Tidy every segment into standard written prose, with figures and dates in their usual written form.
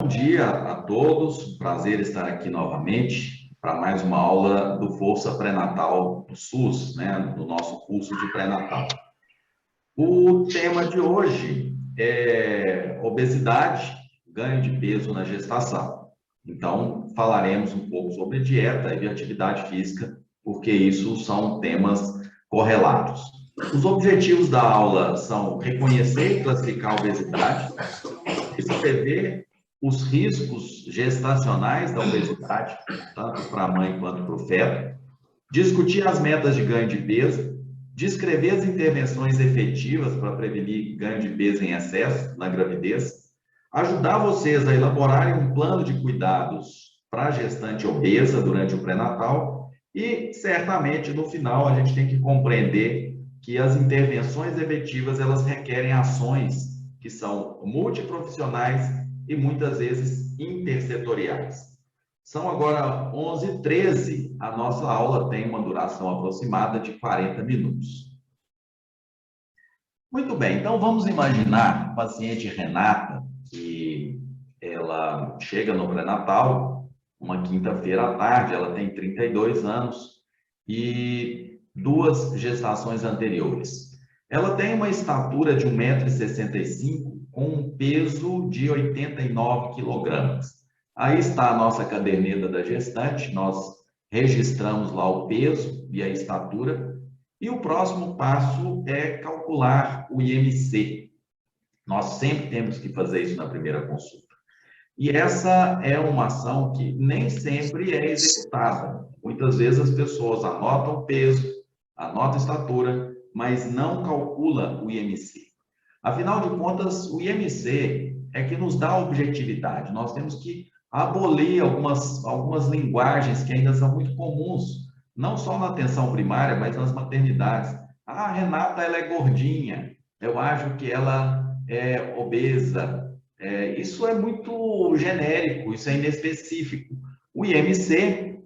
Bom dia a todos, prazer estar aqui novamente para mais uma aula do Força Pré-Natal do SUS, do nosso curso de pré-natal. O tema de hoje é obesidade, ganho de peso na gestação. Então, falaremos um pouco sobre dieta e atividade física, porque isso são temas correlatos. Os objetivos da aula são reconhecer e classificar a obesidade, descrever os riscos gestacionais da obesidade, tanto para a mãe quanto para o feto, discutir as metas de ganho de peso, descrever as intervenções efetivas para prevenir ganho de peso em excesso na gravidez, ajudar vocês a elaborarem um plano de cuidados para a gestante obesa durante o pré-natal e, certamente, no final, a gente tem que compreender que as intervenções efetivas, elas requerem ações que são multiprofissionais e muitas vezes intersetoriais. São agora 11h13, a nossa aula tem uma duração aproximada de 40 minutos. Muito bem, então vamos imaginar a paciente Renata, que ela chega no pré-natal, uma quinta-feira à tarde, ela tem 32 anos e 2 gestações anteriores. Ela tem uma estatura de 1,65 m com um peso de 89 quilogramas. Aí está a nossa caderneta da gestante, nós registramos lá o peso e a estatura, e o próximo passo é calcular o IMC. Nós sempre temos que fazer isso na primeira consulta. E essa é uma ação que nem sempre é executada. Muitas vezes as pessoas anotam o peso, anotam a estatura, mas não calcula o IMC. Afinal de contas, o IMC é que nos dá objetividade. Nós temos que abolir algumas linguagens que ainda são muito comuns, não só na atenção primária, mas nas maternidades. Ah, a Renata, ela é gordinha, eu acho que ela é obesa. Isso é muito genérico, isso é inespecífico. O IMC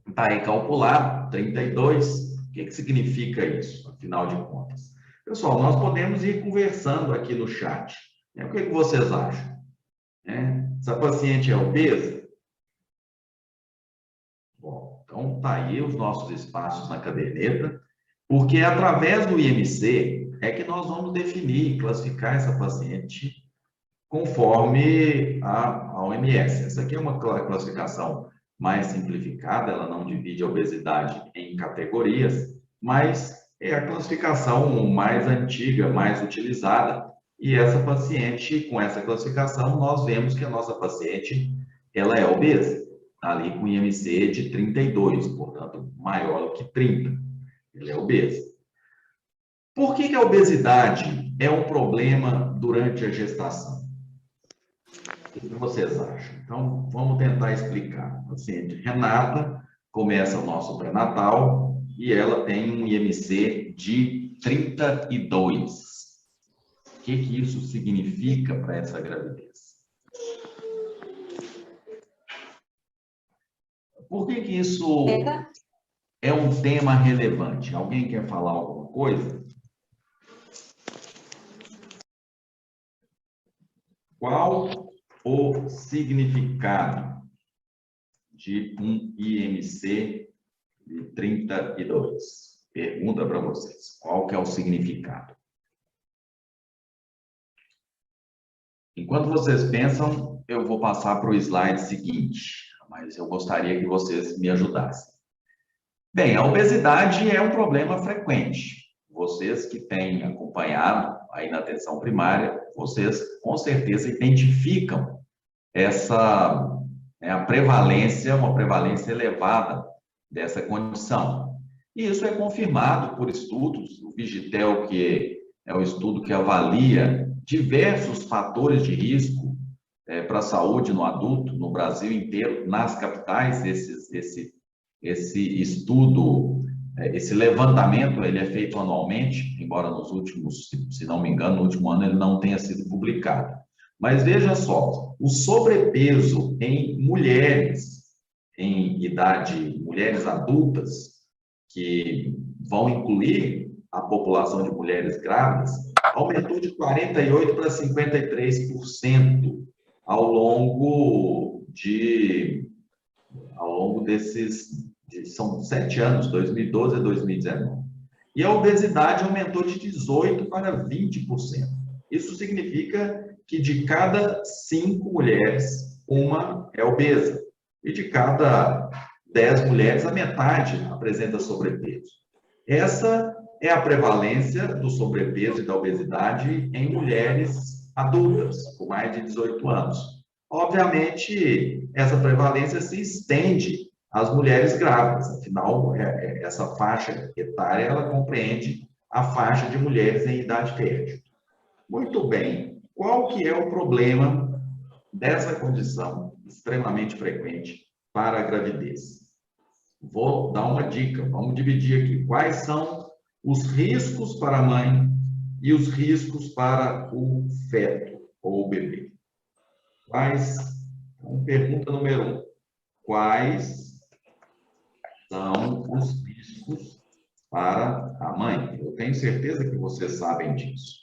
está aí calculado, 32. O que significa isso, afinal de contas? Pessoal, nós podemos ir conversando aqui no chat. O que vocês acham? Essa paciente é obesa? Bom, então tá aí os nossos espaços na caderneta, porque através do IMC é que nós vamos definir e classificar essa paciente conforme a OMS. Essa aqui é uma classificação mais simplificada, ela não divide a obesidade em categorias, mas é a classificação mais antiga, mais utilizada, e essa paciente, com essa classificação, nós vemos que a nossa paciente, ela é obesa, ali com IMC de 32, portanto, maior do que 30, ela é obesa. Por que a obesidade é um problema durante a gestação? O que vocês acham? Então, vamos tentar explicar. A paciente Renata começa o nosso pré-natal e ela tem um IMC de 32. O que isso significa para essa gravidez? Por que isso é um tema relevante? Alguém quer falar alguma coisa? Qual o significado de um IMC de 32? Pergunta para vocês. Qual que é o significado? Enquanto vocês pensam, eu vou passar para o slide seguinte, mas eu gostaria que vocês me ajudassem. Bem, a obesidade é um problema frequente. Vocês que têm acompanhado aí na atenção primária, vocês com certeza identificam a prevalência, uma prevalência elevada dessa condição. E isso é confirmado por estudos, o Vigitel, que é um estudo que avalia diversos fatores de risco para a saúde no adulto, no Brasil inteiro, nas capitais. Esse estudo, esse levantamento, ele é feito anualmente, embora nos últimos, se não me engano, no último ano ele não tenha sido publicado. Mas veja só, o sobrepeso em mulheres em idade, mulheres adultas, que vão incluir a população de mulheres grávidas, aumentou de 48% para 53%. ao longo desses, são 7 anos, 2012 a 2019. E a obesidade aumentou de 18% para 20%. Isso significa que de cada 5 mulheres, uma é obesa. E de cada 10 mulheres, a metade apresenta sobrepeso. Essa é a prevalência do sobrepeso e da obesidade em mulheres adultas, com mais de 18 anos. Obviamente, essa prevalência se estende às mulheres grávidas, afinal, essa faixa etária, ela compreende a faixa de mulheres em idade fértil. Muito bem, qual que é o problema dessa condição extremamente frequente para a gravidez? Vou dar uma dica, vamos dividir aqui. Quais são os riscos para a mãe e os riscos para o feto ou o bebê? Pergunta número 1. Quais são os riscos para a mãe? Eu tenho certeza que vocês sabem disso.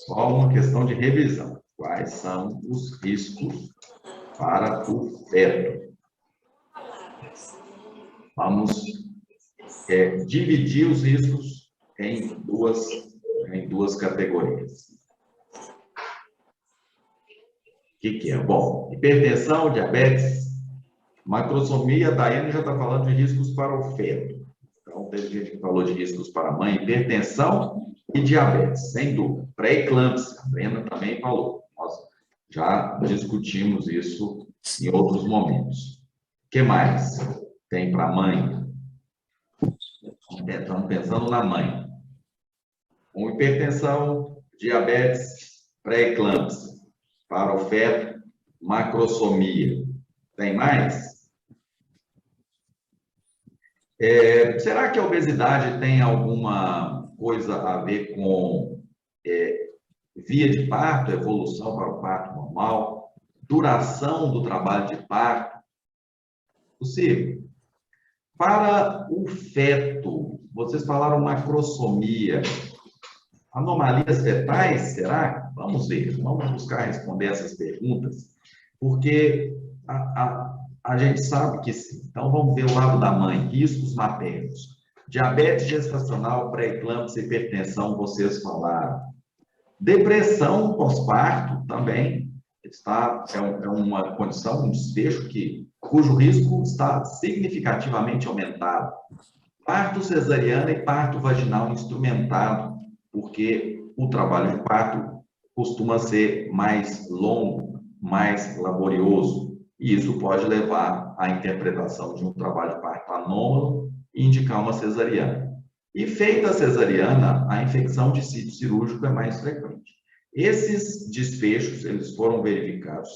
Só uma questão de revisão. Quais são os riscos para o feto? Vamos dividir os riscos em duas categorias. O que é? Bom, hipertensão, diabetes, macrosomia. A Daiane já está falando de riscos para o feto. Então, teve gente que falou de riscos para a mãe, hipertensão e diabetes, sem dúvida. Pré-eclâmpsia, a Brenda também falou. Nós já discutimos isso em outros momentos. O que mais tem para a mãe? Estamos pensando na mãe. Com hipertensão, diabetes, pré-eclâmpsia. Para o feto, macrosomia. Tem mais? Será que a obesidade tem alguma coisa a ver com via de parto, evolução para o parto normal, duração do trabalho de parto? Possível. Para o feto, vocês falaram macrosomia. Anomalias fetais, será? Vamos ver, vamos buscar responder essas perguntas, porque a gente sabe que sim. Então, vamos ver o lado da mãe, riscos maternos. Diabetes gestacional, pré-eclâmpsia, hipertensão, vocês falaram. Depressão pós-parto também é uma condição, um desfecho cujo risco está significativamente aumentado. Parto cesariano e parto vaginal instrumentado, porque o trabalho de parto costuma ser mais longo, mais laborioso, e isso pode levar à interpretação de um trabalho de parto anômalo e indicar uma cesariana. E feita a cesariana, a infecção de sítio cirúrgico é mais frequente. Esses desfechos, eles foram verificados,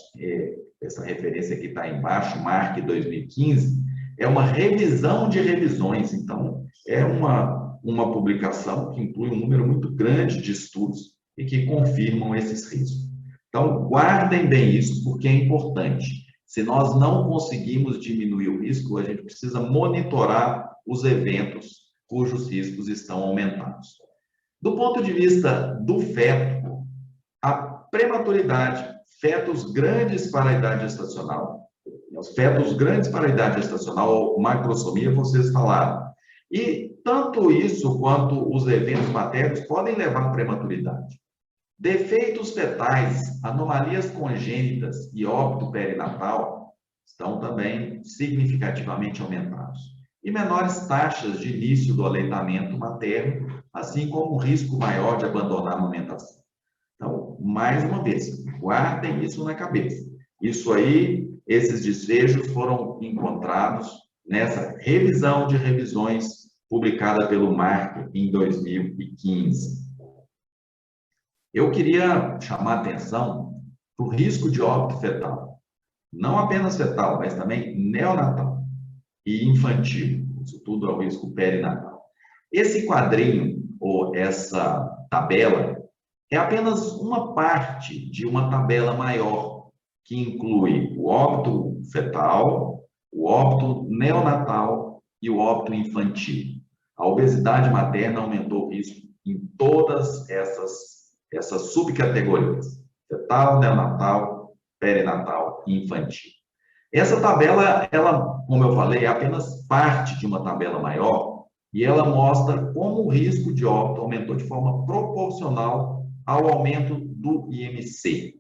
essa referência que está embaixo, MARC 2015, é uma revisão de revisões, então é uma publicação que inclui um número muito grande de estudos e que confirmam esses riscos. Então, guardem bem isso, porque é importante. Se nós não conseguimos diminuir o risco, a gente precisa monitorar os eventos cujos riscos estão aumentados. Do ponto de vista do feto, a prematuridade, fetos grandes para a idade gestacional, os fetos grandes para a idade gestacional, macrosomia, vocês falaram. E tanto isso quanto os eventos maternos podem levar à prematuridade. Defeitos fetais, anomalias congênitas e óbito perinatal estão também significativamente aumentados. E menores taxas de início do aleitamento materno, assim como um risco maior de abandonar a amamentação. Então, mais uma vez, guardem isso na cabeça. Isso aí, esses desfechos foram encontrados nessa revisão de revisões publicada pelo MARC em 2015. Eu queria chamar a atenção para o risco de óbito fetal. Não apenas fetal, mas também neonatal e infantil. Isso tudo é o risco perinatal. Esse quadrinho, ou essa tabela, é apenas uma parte de uma tabela maior, que inclui o óbito fetal, o óbito neonatal e o óbito infantil. A obesidade materna aumentou o risco em todas essas subcategorias. fetal, neonatal, perinatal e infantil. Essa tabela, ela, como eu falei, é apenas parte de uma tabela maior e ela mostra como o risco de óbito aumentou de forma proporcional ao aumento do IMC,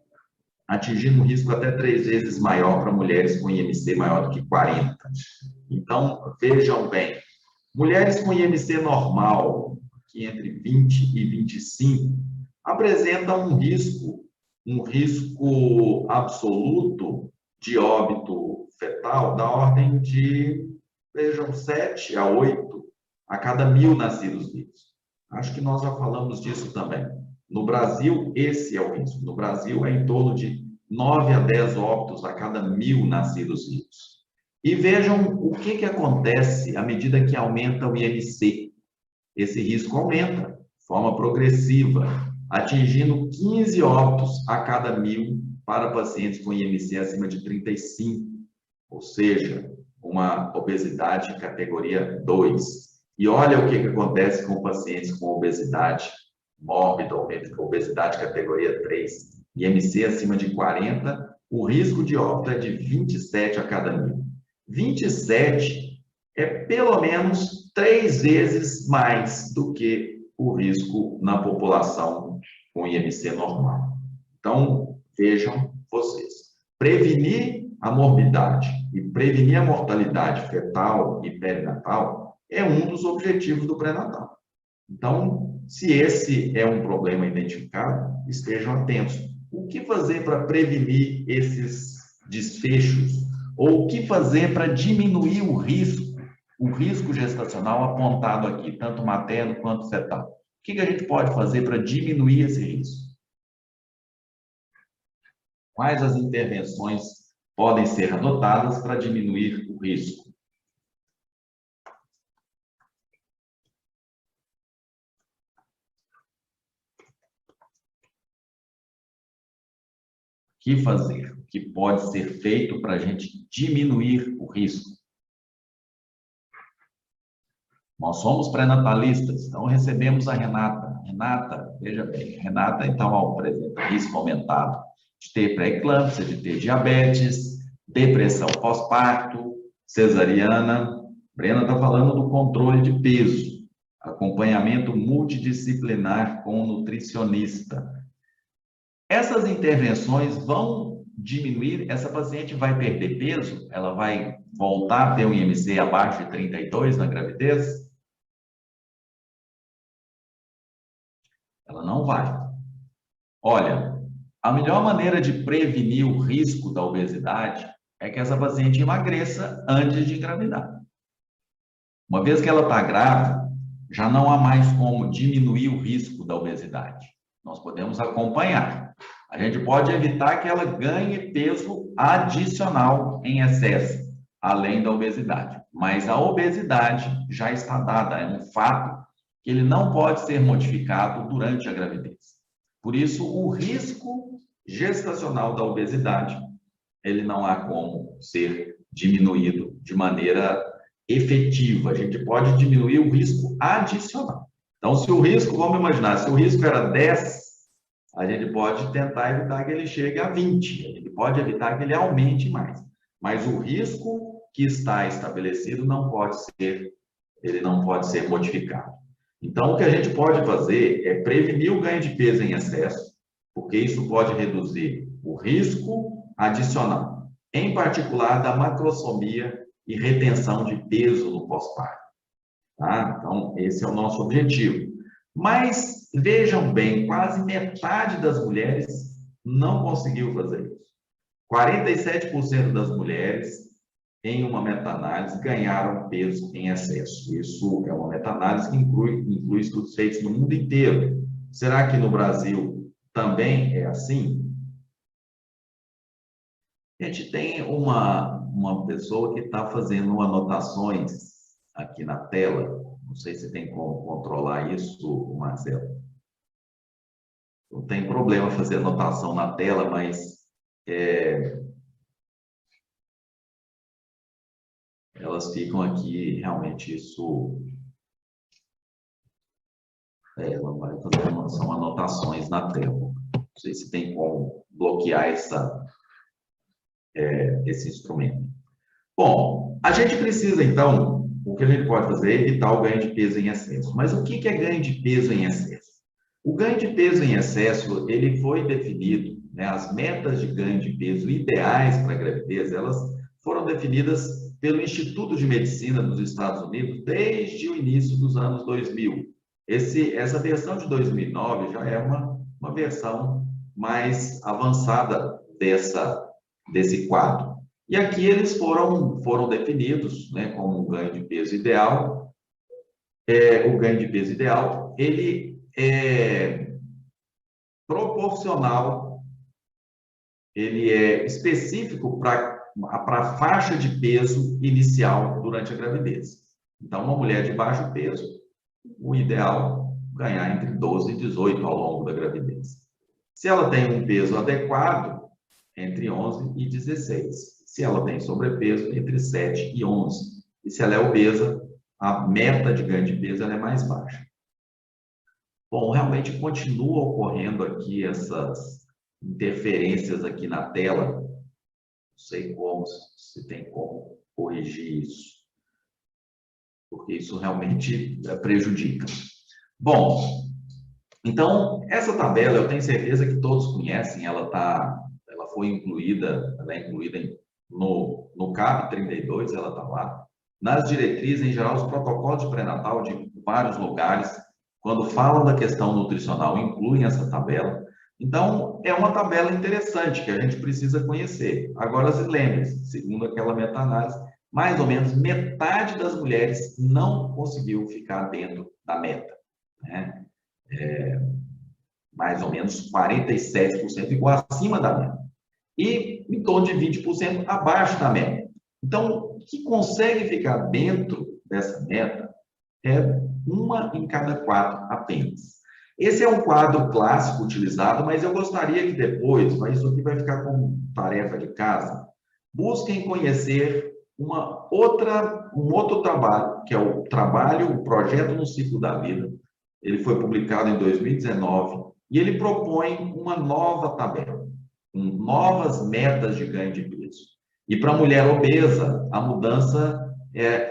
atingindo um risco até 3 vezes maior para mulheres com IMC maior do que 40. Então, vejam bem, mulheres com IMC normal, que entre 20 e 25, apresentam um risco absoluto de óbito fetal da ordem de, vejam, 7 a 8 a cada 1.000 nascidos vivos. Acho que nós já falamos disso também. No Brasil, esse é o risco. No Brasil, é em torno de 9 a 10 óbitos a cada 1.000 nascidos vivos. E vejam o que acontece à medida que aumenta o IMC. Esse risco aumenta de forma progressiva, atingindo 15 óbitos a cada 1.000 para pacientes com IMC acima de 35, ou seja, uma obesidade categoria 2. E olha o que acontece com pacientes com obesidade mórbida, obesidade categoria 3, IMC acima de 40, o risco de óbito é de 27 a cada 1.000. 27 é pelo menos 3 vezes mais do que o risco na população com IMC normal. Então, vejam vocês, prevenir a morbidade e prevenir a mortalidade fetal e perinatal é um dos objetivos do pré-natal. Então, se esse é um problema identificado, estejam atentos. O que fazer para prevenir esses desfechos? Ou o que fazer para diminuir o risco gestacional apontado aqui, tanto materno quanto fetal? O que a gente pode fazer para diminuir esse risco? Quais as intervenções podem ser adotadas para diminuir o risco? O que fazer? O que pode ser feito para a gente diminuir o risco? Nós somos pré-natalistas, então recebemos a Renata. Renata, veja bem, Renata então apresenta risco aumentado de ter pré-eclâmpsia, de ter diabetes, depressão pós-parto, cesariana. Brena está falando do controle de peso, acompanhamento multidisciplinar com nutricionista. Essas intervenções vão diminuir, essa paciente vai perder peso, ela vai voltar a ter um IMC abaixo de 32 na gravidez? Ela não vai. Olha, a melhor maneira de prevenir o risco da obesidade é que essa paciente emagreça antes de engravidar. Uma vez que ela está grávida, já não há mais como diminuir o risco da obesidade. Nós podemos acompanhar. A gente pode evitar que ela ganhe peso adicional em excesso, além da obesidade. Mas a obesidade já está dada, é um fato que ele não pode ser modificado durante a gravidez. Por isso, o risco gestacional da obesidade, ele não há como ser diminuído de maneira efetiva. A gente pode diminuir o risco adicional. Então, se o risco, vamos imaginar, se o risco era 10, a gente pode tentar evitar que ele chegue a 20, a gente pode evitar que ele aumente mais. Mas o risco que está estabelecido ele não pode ser modificado. Então, o que a gente pode fazer é prevenir o ganho de peso em excesso, porque isso pode reduzir o risco adicional, em particular da macrosomia e retenção de peso no pós-parto. Tá? Então, esse é o nosso objetivo. Mas, vejam bem, quase metade das mulheres não conseguiu fazer isso. 47% das mulheres, em uma meta-análise, ganharam peso em excesso. Isso é uma meta-análise que inclui estudos feitos no mundo inteiro. Será que no Brasil também é assim? A gente tem uma pessoa que está fazendo anotações aqui na tela. Não sei se tem como controlar isso, Marcelo. Não tem problema fazer anotação na tela, mas elas ficam aqui, realmente isso... ela vai fazer, são anotações na tela. Não sei se tem como bloquear esse instrumento. Bom, a gente precisa, então, o que a gente pode fazer é evitar o ganho de peso em excesso. Mas o que é ganho de peso em excesso? O ganho de peso em excesso, ele foi definido, né, as metas de ganho de peso ideais para a gravidez, elas foram definidas pelo Instituto de Medicina dos Estados Unidos desde o início dos anos 2000. Essa versão de 2009 já é uma versão mais avançada desse quadro. E aqui eles foram definidos, né, como um ganho de peso ideal. O ganho de peso ideal, ele é proporcional, ele é específico para a faixa de peso inicial durante a gravidez. Então, uma mulher de baixo peso, o ideal é ganhar entre 12 e 18 ao longo da gravidez. Se ela tem um peso adequado, entre 11 e 16. Se ela tem sobrepeso, entre 7 e 11. E se ela é obesa, a meta de ganho de peso ela é mais baixa. Bom, realmente continua ocorrendo aqui essas interferências aqui na tela. Não sei se tem como corrigir isso, porque isso realmente prejudica. Bom, então, essa tabela eu tenho certeza que todos conhecem, ela foi incluída, ela é incluída no CAP 32, ela está lá. Nas diretrizes, em geral, os protocolos de pré-natal de vários lugares, quando falam da questão nutricional, incluem essa tabela. Então, é uma tabela interessante que a gente precisa conhecer. Agora, se lembre-se, segundo aquela meta-análise, mais ou menos metade das mulheres não conseguiu ficar dentro da meta, né? Mais ou menos 47% igual acima da meta. E em torno de 20% abaixo da meta. Então, o que consegue ficar dentro dessa meta é 1 em cada 4 apenas. Esse é um quadro clássico utilizado, mas eu gostaria que depois, mas isso aqui vai ficar como tarefa de casa, busquem conhecer um outro trabalho, que é o Projeto no Ciclo da Vida. Ele foi publicado em 2019 e ele propõe uma nova tabela, com novas metas de ganho de peso. E para a mulher obesa, a mudança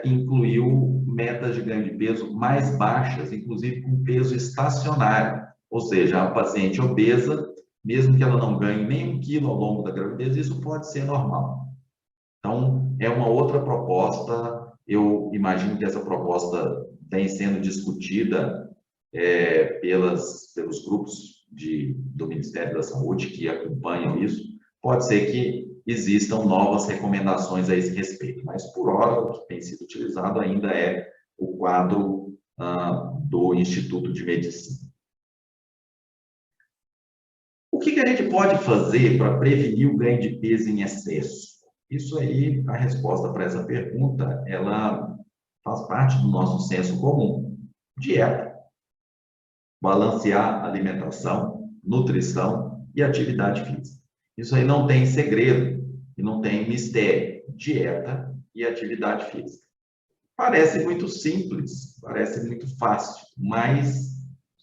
incluiu metas de ganho de peso mais baixas, inclusive com peso estacionário. Ou seja, a paciente obesa, mesmo que ela não ganhe nem 1 quilo ao longo da gravidez, isso pode ser normal. Então, é uma outra proposta. Eu imagino que essa proposta vem sendo discutida pelos grupos do Ministério da Saúde que acompanham isso. Pode ser que existam novas recomendações a esse respeito, mas por hora o que tem sido utilizado ainda é o quadro do Instituto de Medicina. O que a gente pode fazer para prevenir o ganho de peso em excesso? Isso aí, a resposta para essa pergunta, ela faz parte do nosso senso comum. Dieta. Balancear alimentação, nutrição e atividade física. Isso aí não tem segredo e não tem mistério. Dieta e atividade física. Parece muito simples, parece muito fácil, mas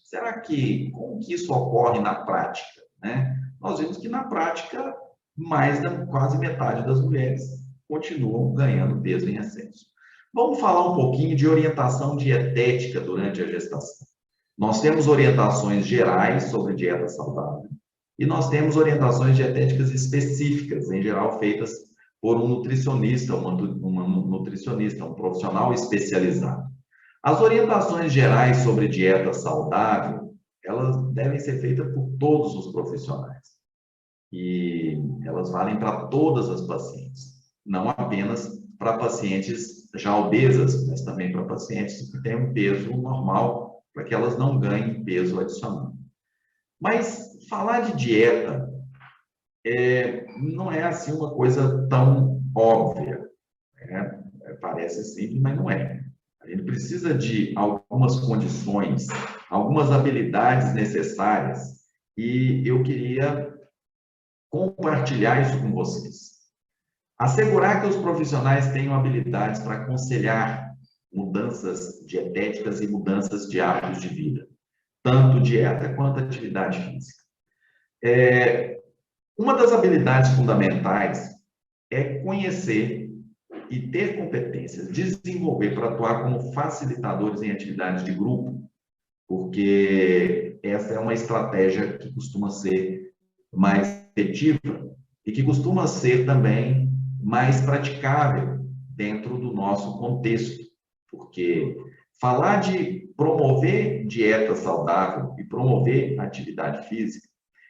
será como que isso ocorre na prática, né? Nós vimos que na prática, quase metade das mulheres continuam ganhando peso em excesso. Vamos falar um pouquinho de orientação dietética durante a gestação. Nós temos orientações gerais sobre dieta saudável e nós temos orientações dietéticas específicas, em geral feitas por um nutricionista, uma nutricionista, um profissional especializado. As orientações gerais sobre dieta saudável, elas devem ser feitas por todos os profissionais. E elas valem para todas as pacientes, não apenas para pacientes já obesas, mas também para pacientes que têm um peso normal, para que elas não ganhem peso adicional. Mas falar de dieta não é assim uma coisa tão óbvia, né? Parece simples, mas não é. A gente precisa de algumas condições, algumas habilidades necessárias, e eu queria compartilhar isso com vocês. Assegurar que os profissionais tenham habilidades para aconselhar mudanças dietéticas e mudanças de hábitos de vida, tanto dieta quanto atividade física. Uma das habilidades fundamentais é conhecer e ter competências, desenvolver para atuar como facilitadores em atividades de grupo, porque essa é uma estratégia que costuma ser mais efetiva e que costuma ser também mais praticável dentro do nosso contexto, porque falar de promover dieta saudável e promover atividade física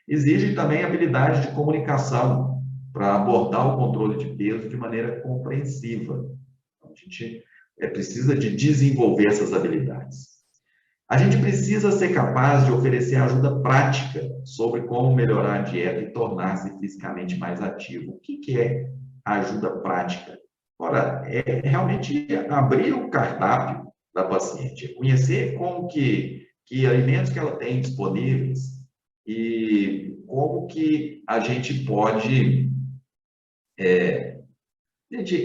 exige também habilidade de comunicação para abordar o controle de peso de maneira compreensiva. Então, a gente precisa de desenvolver essas habilidades. A gente precisa ser capaz de oferecer ajuda prática sobre como melhorar a dieta e tornar-se fisicamente mais ativo. O que é ajuda prática? Ora, é realmente abrir o cardápio da paciente, conhecer como que alimentos que ela tem disponíveis e como que a gente pode... Gente,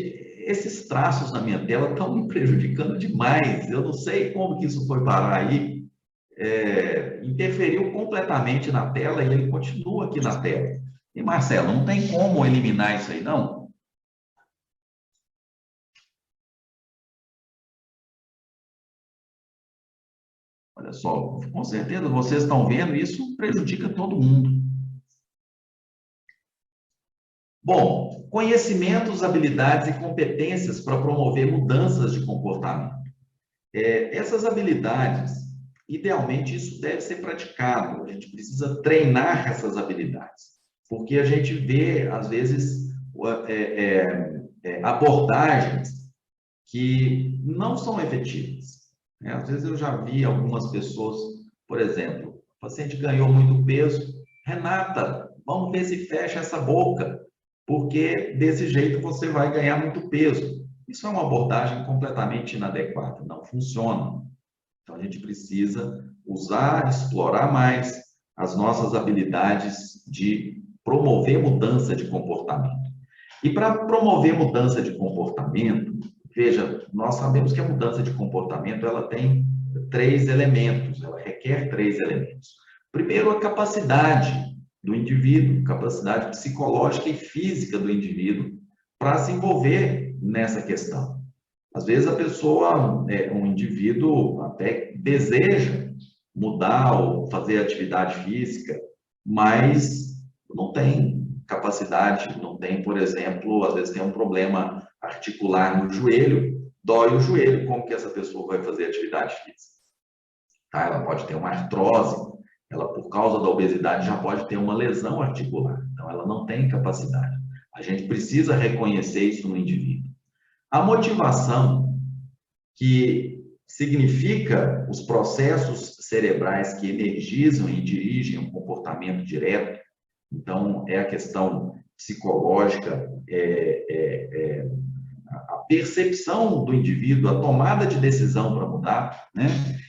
esses traços na minha tela estão me prejudicando demais. Eu não sei como que isso foi parar aí. Interferiu completamente na tela e ele continua aqui na tela. E, Marcelo, não tem como eliminar isso aí, não? Olha só, com certeza vocês estão vendo, isso prejudica todo mundo. Bom, conhecimentos, habilidades e competências para promover mudanças de comportamento. Essas habilidades, idealmente, isso deve ser praticado. A gente precisa treinar essas habilidades, porque a gente vê, às vezes, abordagens que não são efetivas. Às vezes eu já vi algumas pessoas, por exemplo, o paciente ganhou muito peso, Renata, vamos ver se fecha essa boca, porque desse jeito você vai ganhar muito peso. Isso é uma abordagem completamente inadequada, não funciona. Então, a gente precisa usar, explorar mais as nossas habilidades de promover mudança de comportamento. E para promover mudança de comportamento, veja, nós sabemos que a mudança de comportamento ela tem 3 elementos, ela requer 3 elementos. Primeiro, a capacidade do indivíduo, capacidade psicológica e física do indivíduo para se envolver nessa questão. Às vezes a pessoa, um indivíduo até deseja mudar ou fazer atividade física, mas não tem capacidade, não tem, por exemplo, às vezes tem um problema articular no joelho, dói o joelho, como que essa pessoa vai fazer atividade física? Tá? Ela pode ter uma artrose, ela por causa da obesidade já pode ter uma lesão articular, então ela não tem capacidade. A gente precisa reconhecer isso no indivíduo. A motivação, que significa os processos cerebrais que energizam e dirigem um comportamento direto, então é a questão psicológica, a percepção do indivíduo, a tomada de decisão para mudar, né?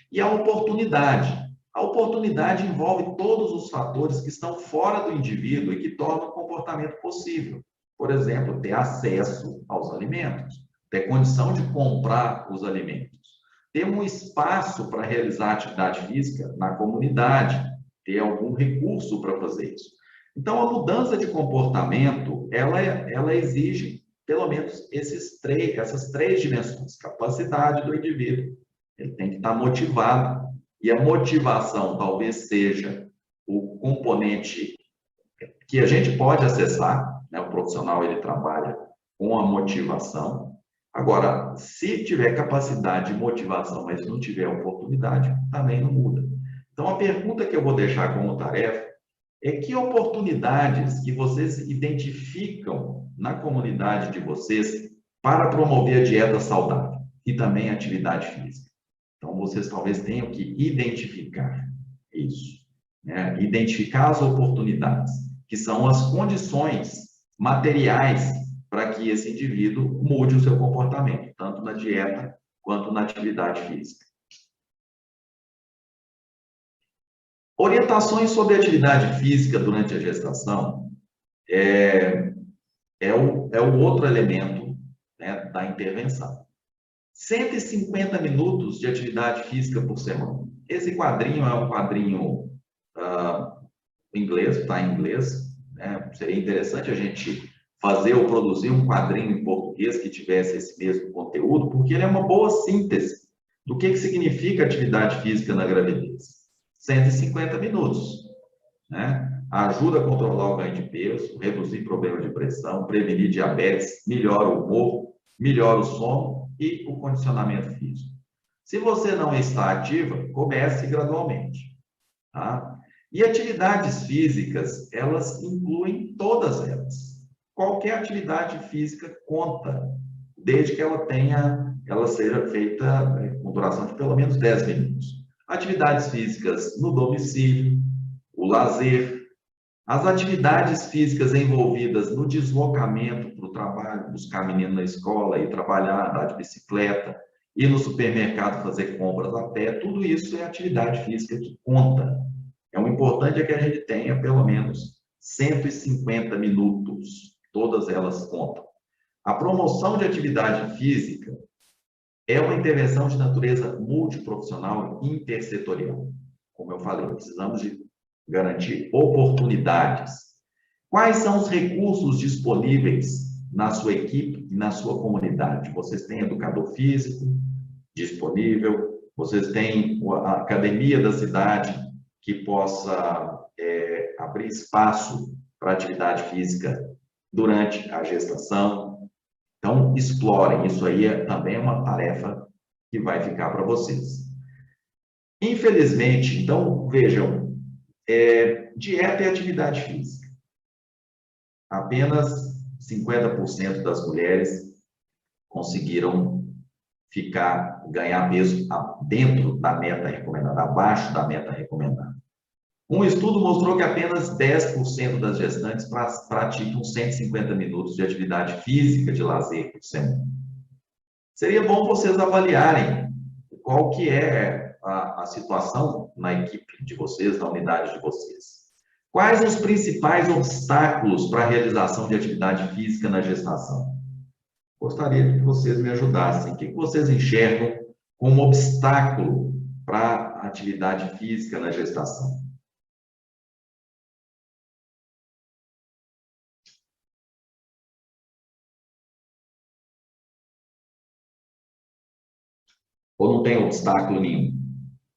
E a oportunidade. A oportunidade envolve todos os fatores que estão fora do indivíduo e que tornam o comportamento possível. Por exemplo, ter acesso aos alimentos, ter condição de comprar os alimentos, ter um espaço para realizar atividade física na comunidade, ter algum recurso para fazer isso. Então, a mudança de comportamento, ela exige pelo menos essas três dimensões. Capacidade do indivíduo, ele tem que estar motivado, e a motivação talvez seja o componente que a gente pode acessar, né? O profissional, ele trabalha com a motivação. Agora, se tiver capacidade de motivação, mas não tiver oportunidade, também não muda. Então, a pergunta que eu vou deixar como tarefa é que oportunidades que vocês identificam na comunidade de vocês para promover a dieta saudável e também a atividade física. Então, vocês talvez tenham que identificar isso, né? Identificar as oportunidades, que são as condições materiais para que esse indivíduo mude o seu comportamento, tanto na dieta quanto na atividade física. Orientações sobre atividade física durante a gestação é o outro elemento, né, da intervenção. 150 minutos de atividade física por semana. Esse quadrinho é um quadrinho inglês, está em inglês, né? Seria interessante a gente fazer ou produzir um quadrinho em português que tivesse esse mesmo conteúdo, porque ele é uma boa síntese do que significa atividade física na gravidez. 150 minutos, né? Ajuda a controlar o ganho de peso, reduzir problema de pressão, prevenir diabetes, melhora o humor, melhora o sono e o condicionamento físico. Se você não está ativa, comece gradualmente, tá? E atividades físicas, elas incluem todas elas. Qualquer atividade física conta, desde que ela seja feita com duração de pelo menos 10 minutos. Atividades físicas no domicílio, o lazer, as atividades físicas envolvidas no deslocamento para o trabalho, buscar menino na escola, ir trabalhar, andar de bicicleta, ir no supermercado fazer compras a pé, tudo isso é atividade física que conta. O importante é que a gente tenha pelo menos 150 minutos, todas elas contam. A promoção de atividade física é uma intervenção de natureza multiprofissional e intersetorial. Como eu falei, precisamos de garantir oportunidades. Quais são os recursos disponíveis na sua equipe e na sua comunidade? Vocês têm educador físico disponível, vocês têm a academia da cidade que possa abrir espaço para atividade física durante a gestação. Então, explorem, isso aí também é uma tarefa que vai ficar para vocês. Infelizmente, então, vejam, dieta e atividade física. Apenas 50% das mulheres conseguiram ganhar peso dentro da meta recomendada, abaixo da meta recomendada. Um estudo mostrou que apenas 10% das gestantes praticam 150 minutos de atividade física de lazer por semana. Seria bom vocês avaliarem qual que é a situação na equipe de vocês, na unidade de vocês. Quais os principais obstáculos para a realização de atividade física na gestação? Gostaria que vocês me ajudassem. O que vocês enxergam como obstáculo para a atividade física na gestação? Ou não tem obstáculo nenhum?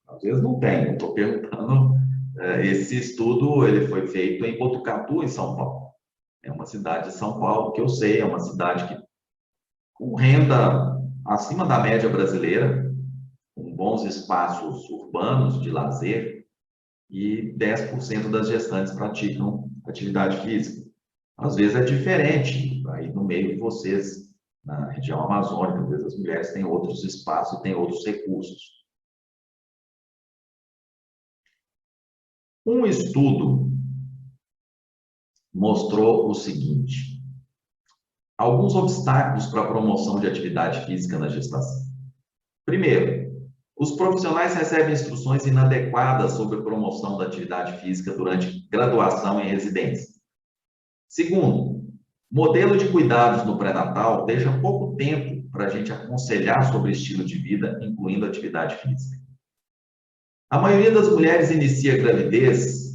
Às vezes não tem, eu estou perguntando. Esse estudo ele foi feito em Botucatu, em São Paulo. É uma cidade de São Paulo que eu sei, é uma cidade que com renda acima da média brasileira, com bons espaços urbanos de lazer, e 10% das gestantes praticam atividade física. Às vezes é diferente, aí no meio de vocês, na região amazônica, às vezes as mulheres têm outros espaços e têm outros recursos. Um estudo mostrou o seguinte: alguns obstáculos para a promoção de atividade física na gestação. Primeiro, os profissionais recebem instruções inadequadas sobre a promoção da atividade física durante graduação em residência. Segundo, modelo de cuidados no pré-natal deixa pouco tempo para a gente aconselhar sobre estilo de vida, incluindo atividade física. A maioria das mulheres inicia a gravidez.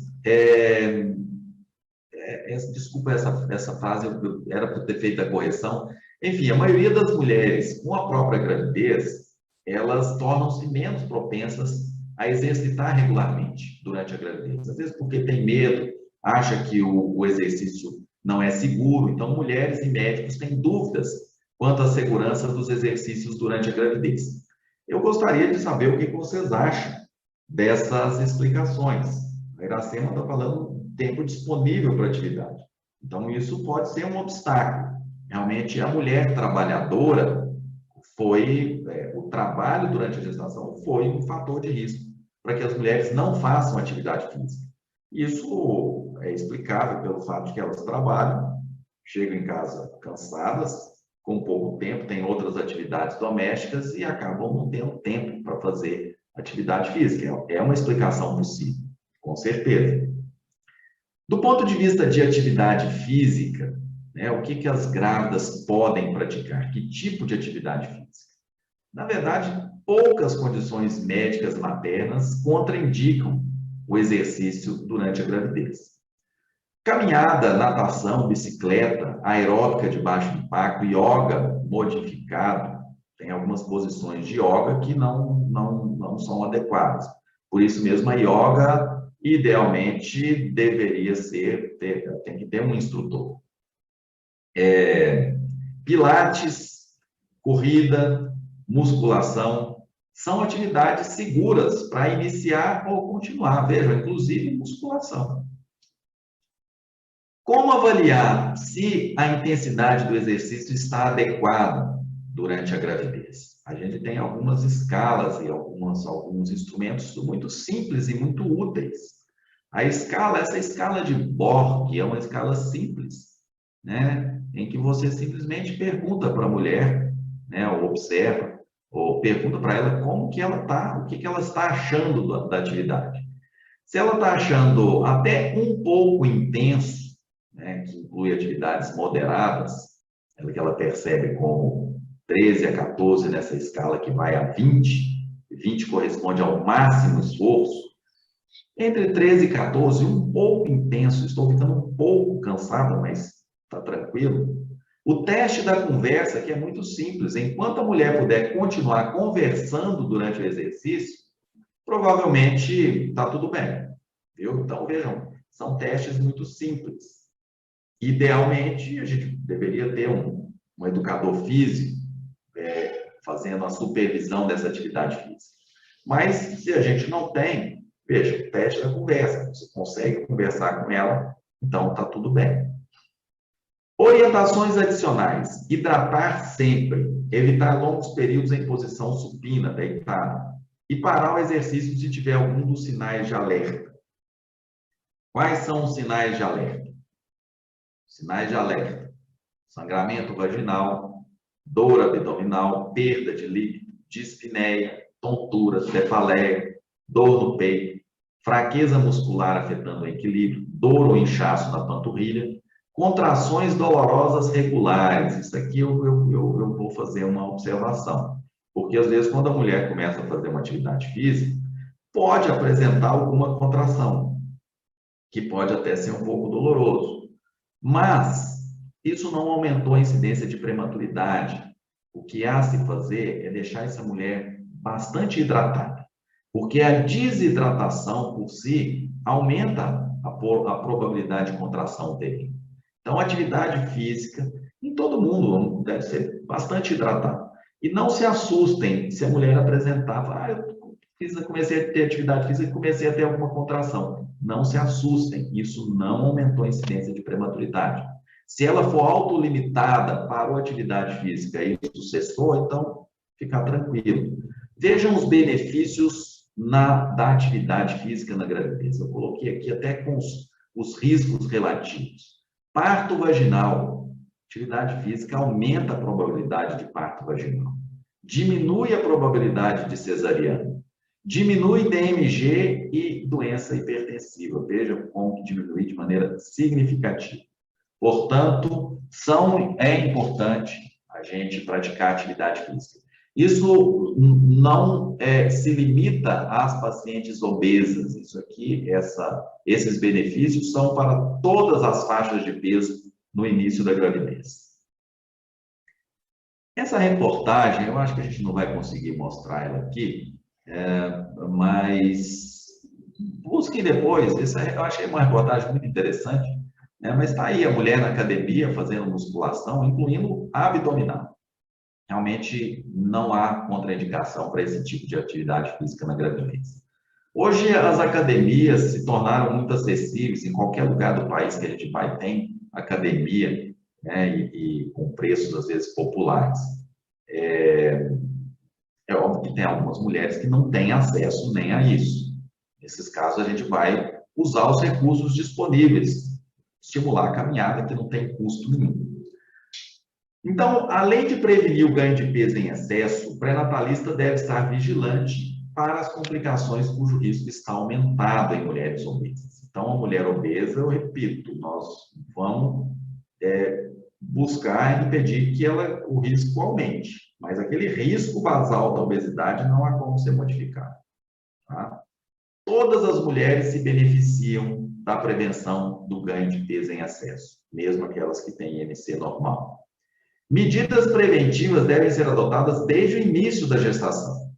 Desculpa essa frase, era para ter feito a correção. Enfim, a maioria das mulheres com a própria gravidez, elas tornam-se menos propensas a exercitar regularmente durante a gravidez. Às vezes porque tem medo, acha que o exercício não é seguro. Então, mulheres e médicos têm dúvidas quanto à segurança dos exercícios durante a gravidez. Eu gostaria de saber o que vocês acham dessas explicações. A Iracema está falando tempo disponível para atividade. Então, isso pode ser um obstáculo. Realmente, a mulher trabalhadora o trabalho durante a gestação foi um fator de risco para que as mulheres não façam atividade física. Isso é explicável pelo fato de que elas trabalham, chegam em casa cansadas, com pouco tempo, têm outras atividades domésticas e acabam não tendo tempo para fazer atividade física. É uma explicação possível, com certeza. Do ponto de vista de atividade física, o que as grávidas podem praticar? Que tipo de atividade física? Na verdade, poucas condições médicas maternas contraindicam o exercício durante a gravidez. Caminhada, natação, bicicleta, aeróbica de baixo impacto, yoga modificado, tem algumas posições de yoga que não são adequadas. Por isso mesmo, a yoga, idealmente, deveria tem que ter um instrutor. Pilates, corrida, musculação, são atividades seguras para iniciar ou continuar. Vejam, inclusive musculação. Como avaliar se a intensidade do exercício está adequada durante a gravidez? A gente tem algumas escalas e alguns instrumentos muito simples e muito úteis. Essa escala de Borg é uma escala simples, né? Em que você simplesmente pergunta para a mulher, né? Ou observa, ou pergunta para ela como que ela está, o que ela está achando da atividade. Se ela está achando até um pouco intenso, né, que inclui atividades moderadas, que ela percebe como 13 a 14 nessa escala que vai a 20, 20 corresponde ao máximo esforço, entre 13 e 14, um pouco intenso, estou ficando um pouco cansada, mas está tranquilo. O teste da conversa, que é muito simples, enquanto a mulher puder continuar conversando durante o exercício, provavelmente está tudo bem, viu? Então, vejam, são testes muito simples. Idealmente, a gente deveria ter um educador físico fazendo a supervisão dessa atividade física. Mas, se a gente não tem, veja, o teste da conversa, você consegue conversar com ela, então está tudo bem. Orientações adicionais: hidratar sempre, evitar longos períodos em posição supina, deitada, e parar o exercício se tiver algum dos sinais de alerta. Quais são os sinais de alerta? Sinais de alerta: sangramento vaginal, dor abdominal, perda de líquido, dispneia, tontura, cefaleia, dor no peito, fraqueza muscular afetando o equilíbrio, dor ou inchaço na panturrilha, contrações dolorosas regulares. Isso aqui eu vou fazer uma observação, porque às vezes quando a mulher começa a fazer uma atividade física, pode apresentar alguma contração, que pode até ser um pouco doloroso. Mas isso não aumentou a incidência de prematuridade. O que há a se fazer é deixar essa mulher bastante hidratada, porque a desidratação por si aumenta a probabilidade de contração uterina. Então, atividade física, em todo mundo, deve ser bastante hidratado. E não se assustem se a mulher apresentar, eu comecei a ter atividade física e comecei a ter alguma contração. Não se assustem, isso não aumentou a incidência de prematuridade. Se ela for autolimitada, parou a atividade física e isso cessou, então fica tranquilo. Vejam os benefícios da atividade física na gravidez. Eu coloquei aqui até com os riscos relativos. Parto vaginal. Atividade física aumenta a probabilidade de parto vaginal. Diminui a probabilidade de cesariana. Diminui DMG e doença hipertensiva. Vejam como diminui de maneira significativa. Portanto, é importante a gente praticar atividade física. Isso não se limita às pacientes obesas. Isso aqui, esses benefícios são para todas as faixas de peso no início da gravidez. Essa reportagem, eu acho que a gente não vai conseguir mostrar ela aqui, mas busquem depois. Eu achei uma reportagem muito interessante, né? Mas está aí a mulher na academia fazendo musculação, incluindo abdominal. Realmente não há contraindicação para esse tipo de atividade física na gravidez. Hoje as academias se tornaram muito acessíveis, em qualquer lugar do país que a gente vai tem academia, né? E com preços às vezes populares. É óbvio que tem algumas mulheres que não têm acesso nem a isso. Nesses casos, a gente vai usar os recursos disponíveis, estimular a caminhada, que não tem custo nenhum. Então, além de prevenir o ganho de peso em excesso, o pré-natalista deve estar vigilante para as complicações cujo risco está aumentado em mulheres obesas. Então, a mulher obesa, eu repito, nós vamos buscar impedir que o risco aumente. Mas aquele risco basal da obesidade não há como ser modificado. Tá? todas as mulheres se beneficiam da prevenção do ganho de peso em excesso, mesmo aquelas que têm IMC normal. Medidas preventivas devem ser adotadas desde o início da gestação.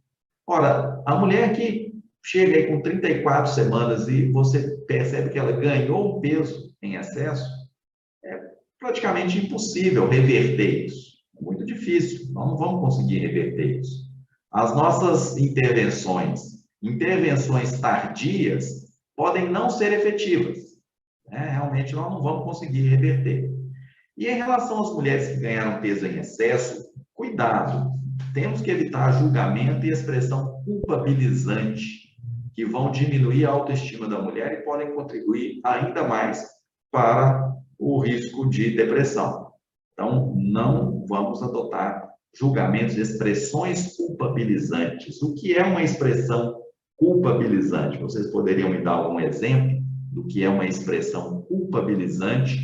Ora, a mulher que chega aí com 34 semanas e você percebe que ela ganhou um peso em excesso, é praticamente impossível reverter isso. É muito difícil, nós não vamos conseguir reverter isso. As nossas intervenções tardias, podem não ser efetivas. Realmente, nós não vamos conseguir reverter. E em relação às mulheres que ganharam peso em excesso, cuidado, temos que evitar julgamento e expressão culpabilizante, que vão diminuir a autoestima da mulher e podem contribuir ainda mais para o risco de depressão. Então, não vamos adotar julgamentos, expressões culpabilizantes. O que é uma expressão culpabilizante? Vocês poderiam me dar algum exemplo do que é uma expressão culpabilizante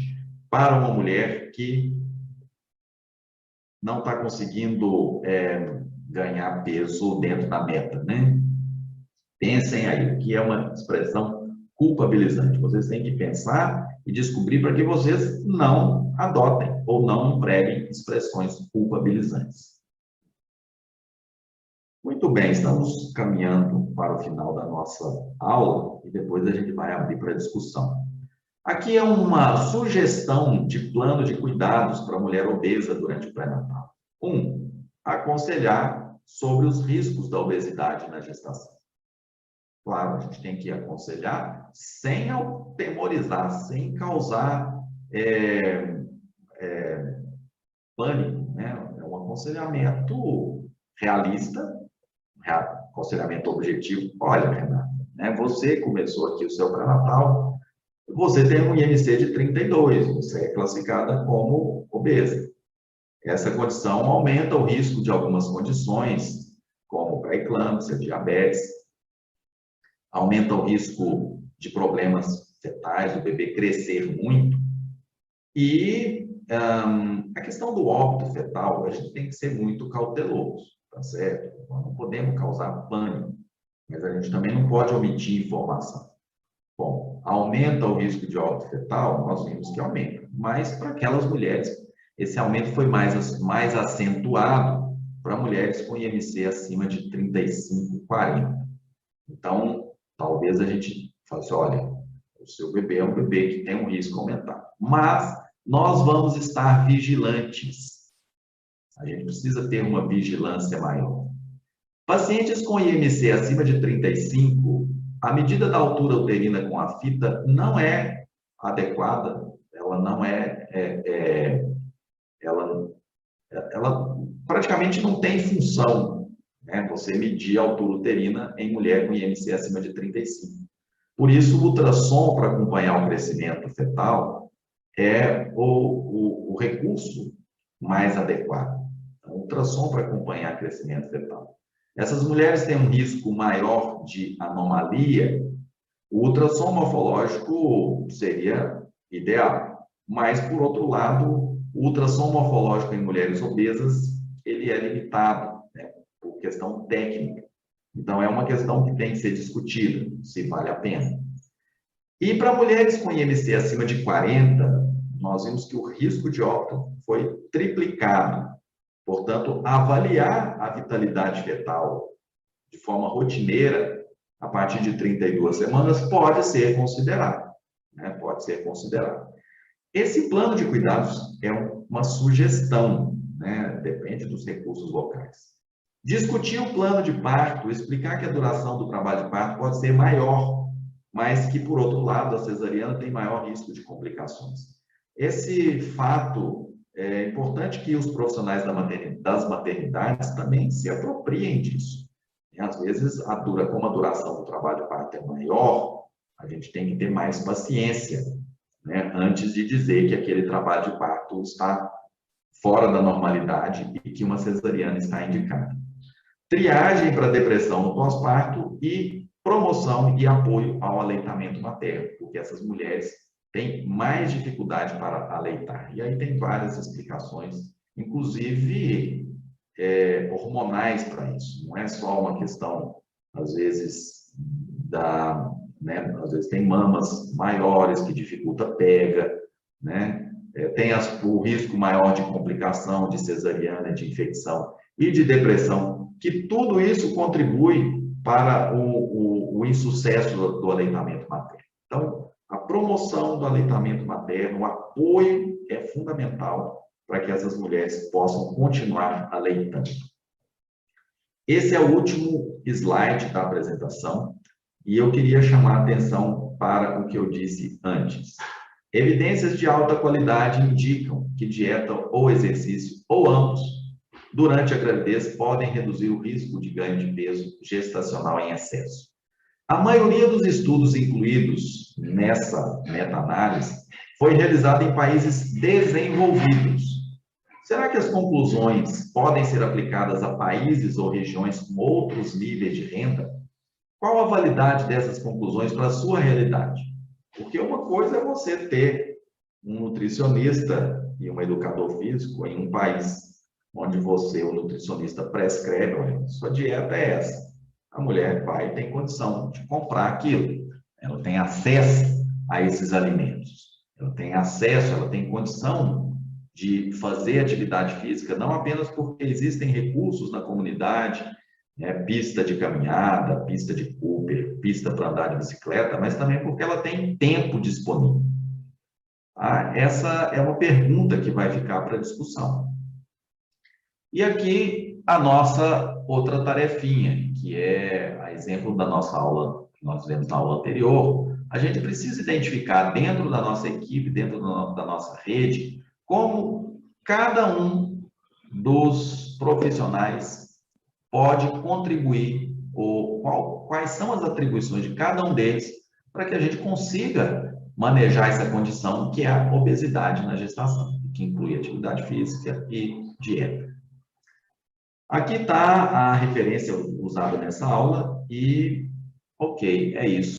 para uma mulher que não está conseguindo ganhar peso dentro da meta, né? Pensem aí, o que é uma expressão culpabilizante? Vocês têm que pensar e descobrir para que vocês não adotem ou não empreguem expressões culpabilizantes. Muito bem, estamos caminhando para o final da nossa aula e depois a gente vai abrir para discussão. Aqui é uma sugestão de plano de cuidados para a mulher obesa durante o pré-natal. 1. Aconselhar sobre os riscos da obesidade na gestação. Claro, a gente tem que aconselhar sem atemorizar, sem causar pânico, né? É um aconselhamento realista, aconselhamento objetivo. Olha, Renata, né? Você começou aqui o seu pré-natal, você tem um IMC de 32, você é classificada como obesa. Essa condição aumenta o risco de algumas condições, como pré-eclâmpsia, diabetes, aumenta o risco de problemas fetais, do bebê crescer muito. E a questão do óbito fetal, a gente tem que ser muito cauteloso, tá certo? Nós não podemos causar pânico, mas a gente também não pode omitir informação. Bom, aumenta o risco de óbito fetal? Nós vimos que aumenta, mas para aquelas mulheres, esse aumento foi mais acentuado para mulheres com IMC acima de 35, 40. Então, talvez a gente fale assim, olha, o seu bebê é um bebê que tem um risco aumentado. Mas nós vamos estar vigilantes. A gente precisa ter uma vigilância maior. Pacientes com IMC acima de 35, a medida da altura uterina com a fita não é adequada, ela não ela praticamente não tem função, né? Você medir a altura uterina em mulher com IMC acima de 35. Por isso, o ultrassom para acompanhar o crescimento fetal é o recurso mais adequado. Então, o ultrassom para acompanhar o crescimento fetal. Essas mulheres têm um risco maior de anomalia, o ultrassom morfológico seria ideal. Mas, por outro lado, o ultrassom morfológico em mulheres obesas, ele é limitado, né, por questão técnica. Então, é uma questão que tem que ser discutida, se vale a pena. E para mulheres com IMC acima de 40, nós vimos que o risco de óbito foi triplicado. Portanto, avaliar a vitalidade fetal de forma rotineira, a partir de 32 semanas, pode ser considerado, né? Pode ser considerado. Esse plano de cuidados é uma sugestão, né? Depende dos recursos locais. Discutir o plano de parto, explicar que a duração do trabalho de parto pode ser maior, mas que, por outro lado, a cesariana tem maior risco de complicações. Esse fato, é importante que os profissionais das maternidades também se apropriem disso. E, às vezes, como a duração do trabalho de parto é maior, a gente tem que ter mais paciência, né, antes de dizer que aquele trabalho de parto está fora da normalidade e que uma cesariana está indicada. Triagem para depressão no pós-parto e promoção e apoio ao aleitamento materno, porque essas mulheres têm mais dificuldade para aleitar. E aí tem várias explicações, inclusive hormonais para isso. Não é só uma questão, às vezes, né, às vezes tem mamas maiores que dificulta a pega, né? Tem o risco maior de complicação, de cesariana, de infecção e de depressão, que tudo isso contribui para o insucesso do aleitamento materno. Então, a promoção do aleitamento materno, o apoio é fundamental para que essas mulheres possam continuar aleitando. Esse é o último slide da apresentação e eu queria chamar a atenção para o que eu disse antes. Evidências de alta qualidade indicam que dieta ou exercício, ou ambos, durante a gravidez podem reduzir o risco de ganho de peso gestacional em excesso. A maioria dos estudos incluídos nessa meta-análise foi realizada em países desenvolvidos. Será que as conclusões podem ser aplicadas a países ou regiões com outros níveis de renda? Qual a validade dessas conclusões para a sua realidade? Porque uma coisa é você ter um nutricionista e um educador físico em um país onde você, o nutricionista, prescreve, olha, sua dieta é essa. A mulher vai ter condição de comprar aquilo. Ela tem acesso a esses alimentos. Ela tem acesso, ela tem condição de fazer atividade física, não apenas porque existem recursos na comunidade, né, pista de caminhada, pista de Cooper, pista para andar de bicicleta, mas também porque ela tem tempo disponível. Essa é uma pergunta que vai ficar para discussão. E aqui a nossa outra tarefinha, que é a exemplo da nossa aula, que nós vimos na aula anterior, a gente precisa identificar dentro da nossa equipe, dentro da nossa rede, como cada um dos profissionais pode contribuir, ou quais são as atribuições de cada um deles, para que a gente consiga manejar essa condição que é a obesidade na gestação, que inclui atividade física e dieta. Aqui está a referência usada nessa aula e, ok, é isso.